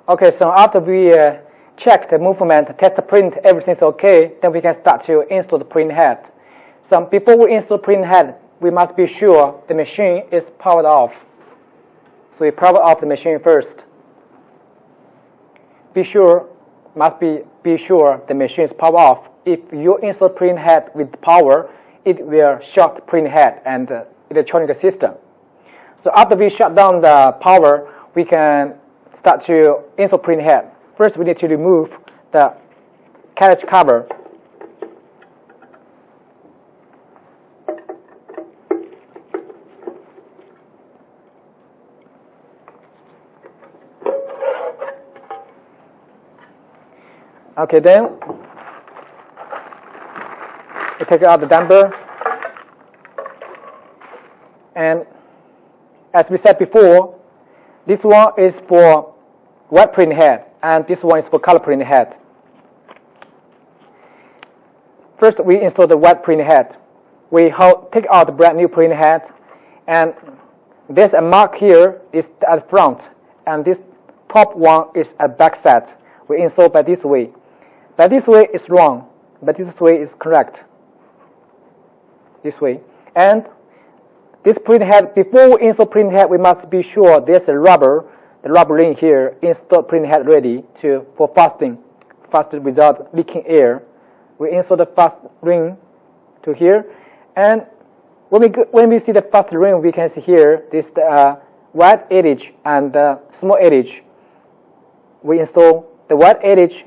Okay, so after we check the movement, test the print, everything's okay, then we can start to install the printhead. So before we install printhead, we must be sure the machine is powered off. So we power off the machine first. Be sure the machine is powered off. If you install printhead with power, it will shut printhead and electronic system. So after we shut down the power, we can start to install printhead. First, we need to remove the carriage cover. Okay, then we take out the damper, and as we said before, this one is for web printhead, and this one is for color printhead. First, we install the web printhead. We take out the brand new printhead, and there's a mark here is at the front, and this top one is at back side. We install by this way. By this way is wrong, but this way is correct. This way. And this printhead, before we install printhead, we must be sure there's a rubber, the rubber ring here, install printhead ready for fasten without leaking air. We install the fast ring to here, and when we see the fast ring, we can see here this wide edge and the small edge. We install the wide edge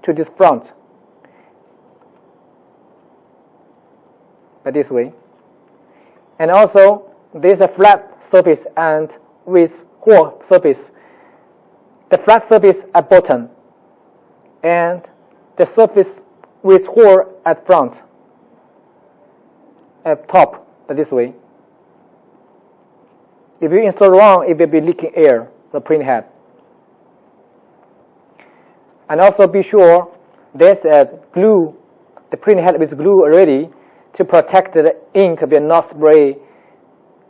to this front by this way, and also there's a flat surface and with hole surface. The flat surface at bottom and the surface with hole at front, at top by this way. If you install wrong, it will be leaking air, the printhead. And also be sure there's a glue, the printhead with glue already to protect the ink will not spray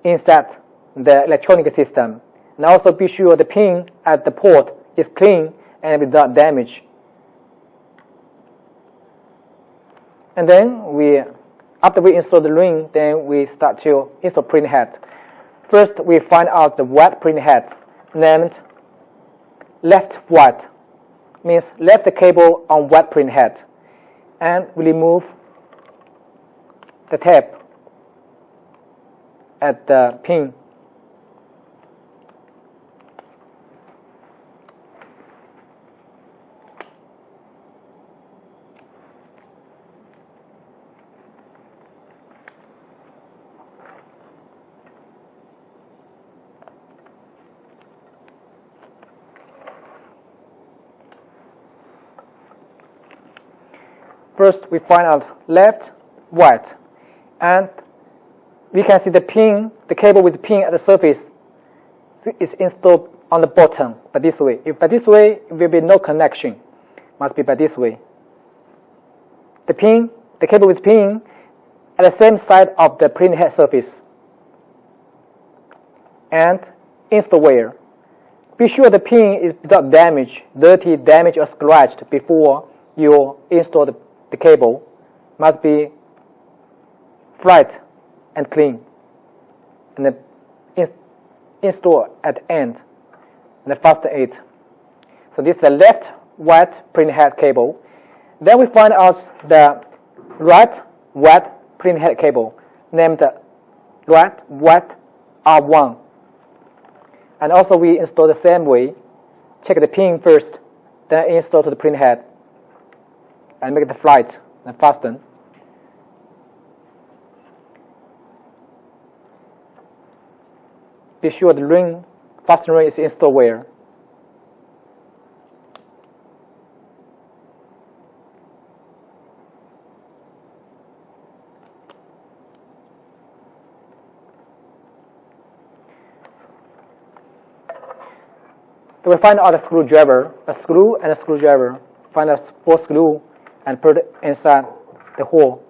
inside the electronic system. And also be sure the pin at the port is clean and without damage. And then after we install the ring, then we start to install printhead. First, we find out the web printhead named left white. Means left the cable on web printhead, and we remove the tape at the pin. First, we find out left, white, and we can see the pin, the cable with the pin at the surface is installed on the bottom by this way. If by this way, it will be no connection. Must be by this way. The cable with pin at the same side of the printhead surface. And install wire. Be sure the pin is without damage, dirty, damaged, or scratched before you install the cable. Must be flat and clean. And then install at the end and fasten it. So this is the left white printhead cable. Then we find out the right white printhead cable named right white R1. And also we install the same way. Check the pin first, then install to the printhead and make the flight and fasten. Be sure the fasten ring is installed where. So we find out a screwdriver, a screw and a screwdriver. Find a 4 screw and put it inside the hole.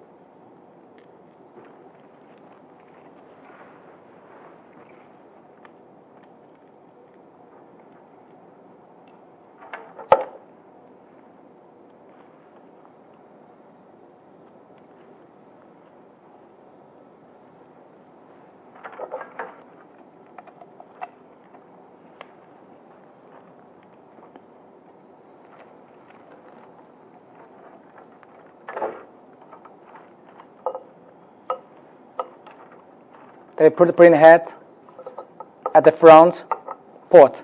They put the print head at the front port.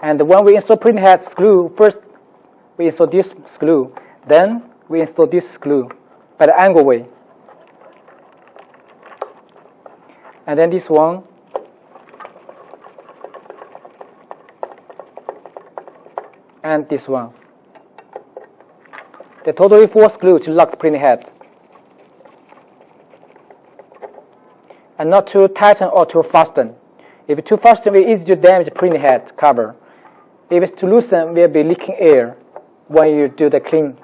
And when we install print head screw, first we install this screw, then we install this screw by the angle way. And then this one. And this one. The totally 4 screws to lock the print head. And not too tighten or too fasten. If it's too fasten, it's easy to damage the print head cover. If it's too loosen, we'll be leaking air when you do the clean.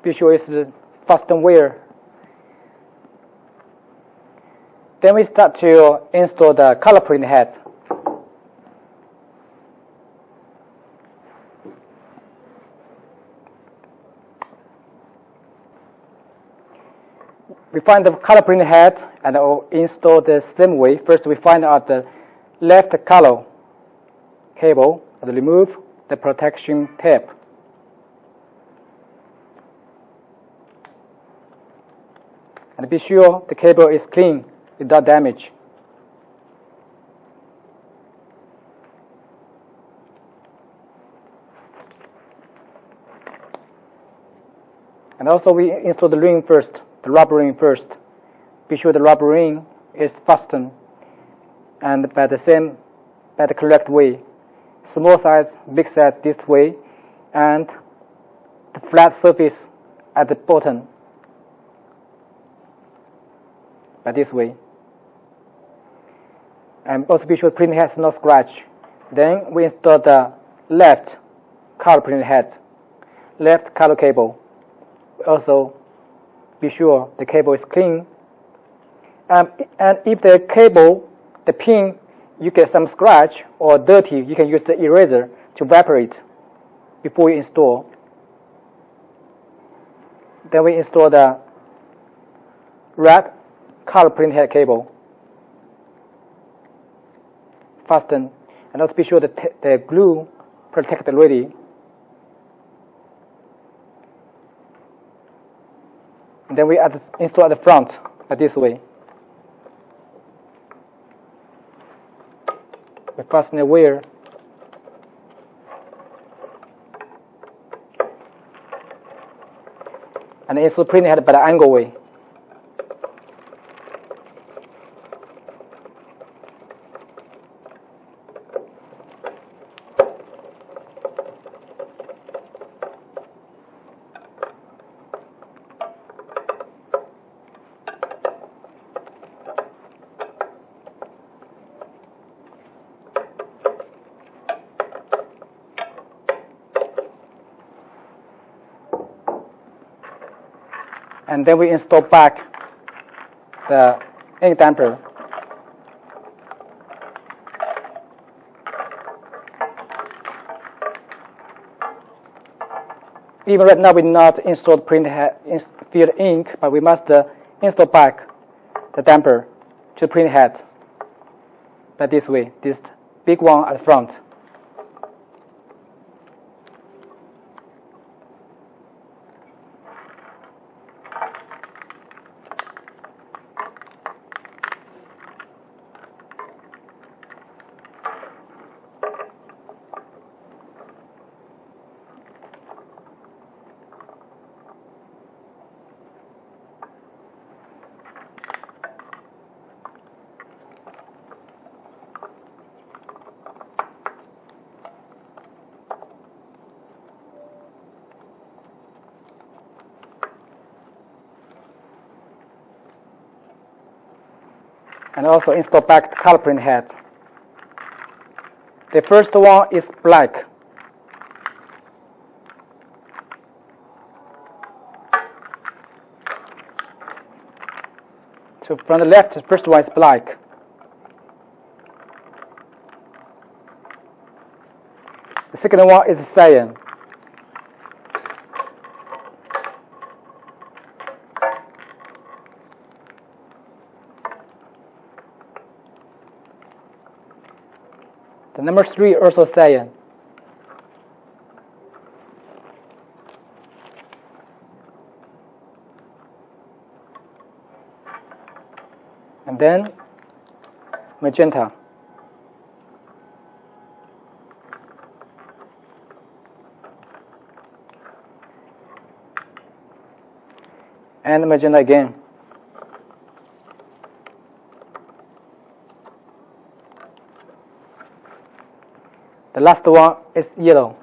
Be sure it's the fasten wear. Then we start to install the color print head. We find the color print head and I'll install the same way. First we find out the left color cable and remove the protection tape. And be sure the cable is clean without damage. And also we install the ring first, the rubber ring first. Be sure the rubber ring is fastened and by the correct way. Small size, big size this way, and the flat surface at the bottom. By this way. And also be sure the print head is not scratch. Then we install the left color print head, left color cable. Also be sure the cable is clean. And if the cable, the pin, you get some scratch or dirty, you can use the eraser to wipe it before you install. Then we install the red color print head cable. Fasten, and also be sure that the glue protected already. And then we install at the front like this way. We fasten the wire. And install print head by the angle way. And then we install back the ink damper. Even right now we not install print head, fill ink, but we must install back the damper to print head. Like this way, this big one at the front. And also install back the color print head. The first one is black. So from the left, the first one is black. The second one is cyan. The number 3 also cyan. And then magenta. And magenta again. The last one is yellow.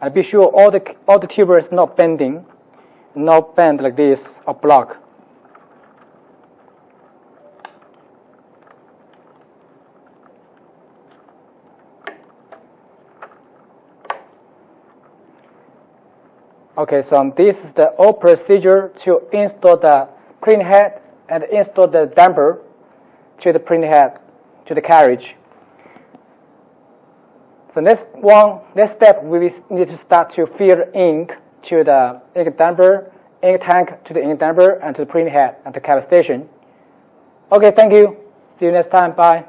And be sure all the tuber is not bending, not bend like this or block. Okay, so this is the all procedure to install the print head and install the damper to the print head, to the carriage. So next step, we need to start to fill ink to the ink damper, ink tank to the ink damper, and to the print head and the cap station. Okay, thank you. See you next time. Bye.